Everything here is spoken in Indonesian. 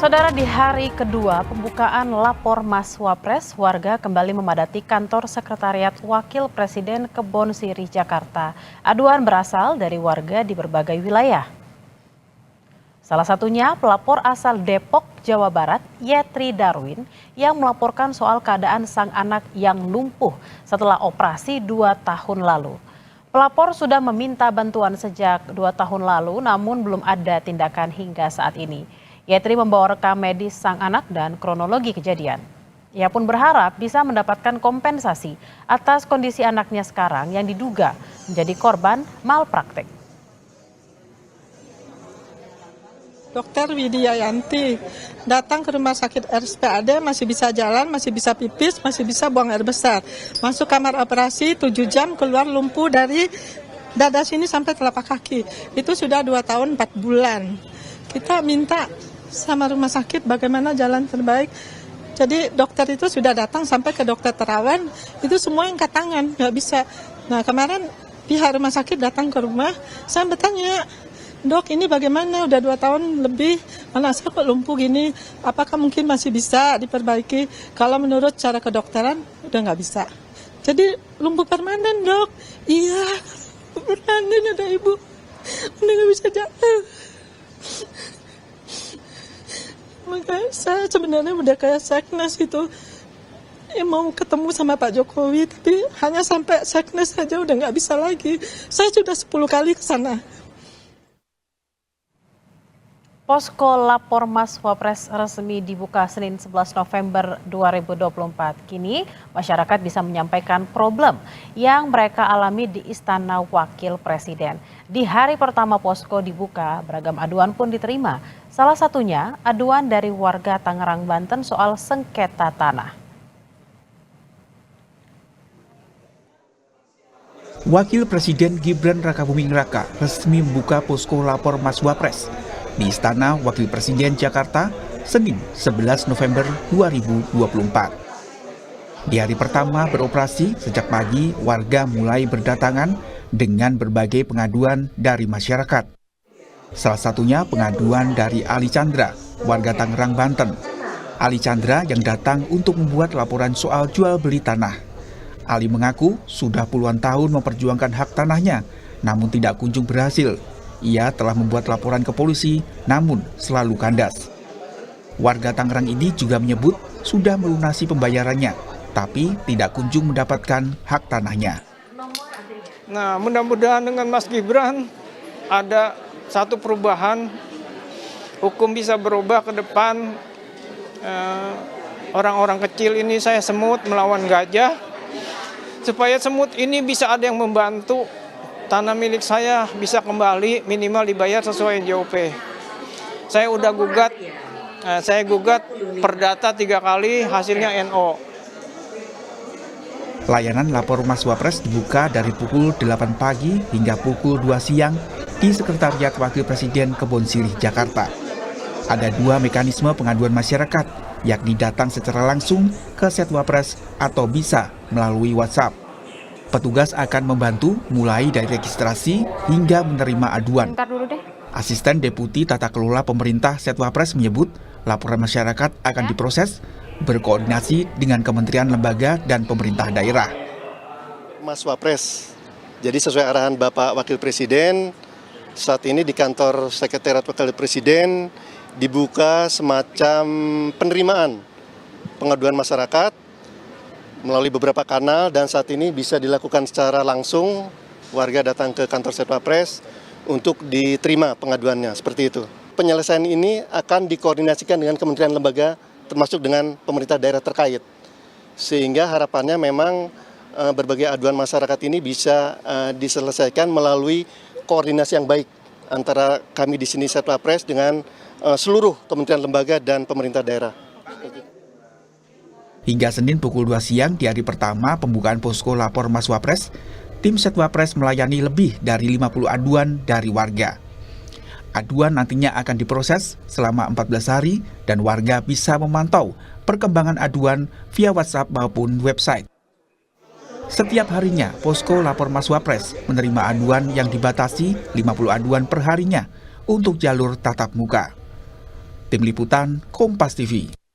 Saudara, di hari kedua pembukaan lapor Mas Wapres, warga kembali memadati kantor Sekretariat Wakil Presiden Kebon Sirih, Jakarta. Aduan berasal dari warga di berbagai wilayah. Salah satunya pelapor asal Depok, Jawa Barat, Yetri Darwin, yang melaporkan soal keadaan sang anak yang lumpuh setelah operasi 2 tahun lalu. Pelapor sudah meminta bantuan sejak 2 tahun lalu, namun belum ada tindakan hingga saat ini. Yetri membawa rekam medis sang anak dan kronologi kejadian. Ia pun berharap bisa mendapatkan kompensasi atas kondisi anaknya sekarang yang diduga menjadi korban malpraktik. Dokter Widya Yanti datang ke rumah sakit RSPAD, masih bisa jalan, masih bisa pipis, masih bisa buang air besar. Masuk kamar operasi 7 jam, keluar lumpuh dari dada sini sampai telapak kaki. Itu sudah 2 tahun 4 bulan. Kita minta sama rumah sakit bagaimana jalan terbaik. Jadi dokter itu sudah datang sampai ke dokter Terawan, itu semua angkat tangan, nggak bisa. Nah kemarin pihak rumah sakit datang ke rumah, saya bertanya, dok ini bagaimana, udah 2 tahun lebih, mana saya kok lumpuh gini, apakah mungkin masih bisa diperbaiki? Kalau menurut cara kedokteran, udah nggak bisa. Jadi lumpuh permanen dok, iya, permanen ada ibu, udah nggak bisa jalan. Makanya saya sebenarnya udah kayak seknes gitu, mau ketemu sama Pak Jokowi, tapi hanya sampai seknes saja udah nggak bisa lagi. Saya sudah 10 kali ke sana. Posko lapor Mas Wapres resmi dibuka Senin 11 November 2024. Kini masyarakat bisa menyampaikan problem yang mereka alami di Istana Wakil Presiden. Di hari pertama posko dibuka, beragam aduan pun diterima. Salah satunya aduan dari warga Tangerang, Banten soal sengketa tanah. Wakil Presiden Gibran Rakabuming Raka resmi membuka posko lapor Mas Wapres di Istana Wakil Presiden Jakarta, Senin 11 November 2024. Di hari pertama beroperasi, sejak pagi warga mulai berdatangan dengan berbagai pengaduan dari masyarakat. Salah satunya pengaduan dari Ali Chandra, warga Tangerang, Banten. Ali Chandra yang datang untuk membuat laporan soal jual beli tanah. Ali mengaku sudah puluhan tahun memperjuangkan hak tanahnya, namun tidak kunjung berhasil. Ia telah membuat laporan ke polisi, namun selalu kandas. Warga Tangerang ini juga menyebut sudah melunasi pembayarannya, tapi tidak kunjung mendapatkan hak tanahnya. Nah, mudah-mudahan dengan Mas Gibran ada satu perubahan, hukum bisa berubah ke depan. Orang-orang kecil ini saya semut melawan gajah, supaya semut ini bisa ada yang membantu. Tanah milik saya bisa kembali, minimal dibayar sesuai NJOP. Saya udah gugat, saya gugat perdata 3 kali, hasilnya NO. Layanan lapor Mas Wapres dibuka dari pukul 8 pagi hingga pukul 2 siang di Sekretariat Wakil Presiden Kebon Sirih, Jakarta. Ada 2 mekanisme pengaduan masyarakat, yakni datang secara langsung ke Setwapres atau bisa melalui WhatsApp. Petugas akan membantu mulai dari registrasi hingga menerima aduan. Asisten Deputi Tata Kelola Pemerintah Setwapres menyebut laporan masyarakat akan diproses berkoordinasi dengan kementerian, lembaga, dan pemerintah daerah. Mas Wapres, jadi sesuai arahan Bapak Wakil Presiden, saat ini di kantor Sekretariat Wakil Presiden dibuka semacam penerimaan pengaduan masyarakat melalui beberapa kanal, dan saat ini bisa dilakukan secara langsung, warga datang ke kantor Setwapres untuk diterima pengaduannya, seperti itu. Penyelesaian ini akan dikoordinasikan dengan kementerian, lembaga, termasuk dengan pemerintah daerah terkait. Sehingga harapannya memang berbagai aduan masyarakat ini bisa diselesaikan melalui koordinasi yang baik antara kami di sini Setwapres dengan seluruh kementerian, lembaga, dan pemerintah daerah. Hingga Senin pukul 2 siang di hari pertama pembukaan posko lapor Mas Wapres, tim Setwapres melayani lebih dari 50 aduan dari warga. Aduan nantinya akan diproses selama 14 hari dan warga bisa memantau perkembangan aduan via WhatsApp maupun website. Setiap harinya, posko lapor Mas Wapres menerima aduan yang dibatasi 50 aduan per harinya untuk jalur tatap muka. Tim Liputan Kompas TV.